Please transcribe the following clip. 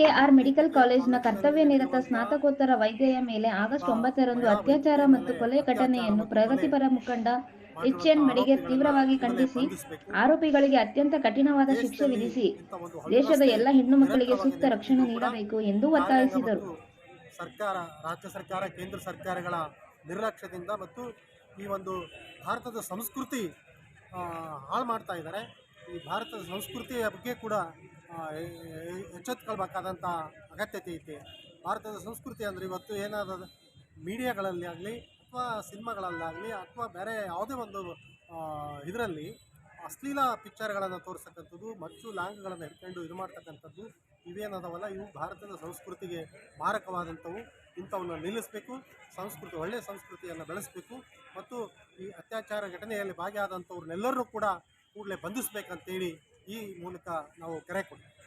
K R medical ಕಾಲೇಜಿನ ಕರ್ತವ್ಯ ನಿರತ ಸ್ನಾತಕೋತ್ತರ ವೈದ್ಯೆಯ ಮೇಲೆ ಆಗಸ್ಟ್ 9ರಂದು ಅತ್ಯಾಚಾರ ಮತ್ತು ಕೊಲೆ ಘಟನೆಯನ್ನು ಪ್ರಗತಿಪರ ಮುಖಂಡ ಎಚ್.ಎನ್. ಬಡಿಗೇರ್ ತೀವ್ರವಾಗಿ ಖಂಡಿಸಿ ಆರೋಪಿಗಳಿಗೆ ಅತ್ಯಂತ ಕಠಿಣವಾದ ಶಿಕ್ಷೆ ವಿಧಿಸಿ ದೇಶದ ಎಲ್ಲ ಹೆಣ್ಣು ಮಕ್ಕಳಿಗೆ ಸೂಕ್ತ ರಕ್ಷಣೆ ನೀಡಬೇಕು ಎಂದು ಒತ್ತಾಯಿಸಿದರು. ರಾಜ್ಯ ಸರ್ಕಾರ, ಕೇಂದ್ರ ಸರ್ಕಾರಗಳ ನಿರ್ಲಕ್ಷ್ಯದಿಂದ ಮತ್ತು ಈ ಒಂದು ಭಾರತದ ಸಂಸ್ಕೃತಿ ಹಾಳು ಮಾಡ್ತಾ ಇದ್ದಾರೆ. ಈ ಭಾರತದ ಸಂಸ್ಕೃತಿಯ ಬಗ್ಗೆ ಕೂಡ ಎಚ್ಚೆತ್ತುಕೊಳ್ಬೇಕಾದಂಥ ಅಗತ್ಯತೆ ಐತೆ. ಭಾರತದ ಸಂಸ್ಕೃತಿ ಅಂದರೆ ಇವತ್ತು ಏನಾದರೂ ಮೀಡಿಯಾಗಳಲ್ಲಿ ಆಗಲಿ ಅಥವಾ ಸಿನಿಮಾಗಳಲ್ಲಾಗಲಿ ಅಥವಾ ಬೇರೆ ಯಾವುದೇ ಒಂದು ಇದರಲ್ಲಿ ಅಶ್ಲೀಲ ಪಿಕ್ಚರ್ಗಳನ್ನು ತೋರಿಸ್ತಕ್ಕಂಥದ್ದು, ಮಚ್ಚು ಲಾಂಗ್ಗಳನ್ನು ಹಿಡ್ಕೊಂಡು ಇದು ಮಾಡ್ತಕ್ಕಂಥದ್ದು ಇವೇನದವಲ್ಲ, ಇವು ಭಾರತದ ಸಂಸ್ಕೃತಿಗೆ ಮಾರಕವಾದಂಥವು. ಇಂಥವನ್ನು ನಿಲ್ಲಿಸಬೇಕು, ಒಳ್ಳೆಯ ಸಂಸ್ಕೃತಿಯನ್ನು ಬೆಳೆಸಬೇಕು ಮತ್ತು ಈ ಅತ್ಯಾಚಾರ ಘಟನೆಯಲ್ಲಿ ಭಾಗಿಯಾದಂಥವ್ರನ್ನೆಲ್ಲರೂ ಕೂಡ ಕೂಡಲೇ ಬಂಧಿಸಬೇಕಂತೇಳಿ ಈ ಮೂಲಕ ನಾವು ಕರೆ ಕೊಡ್ತೀವಿ.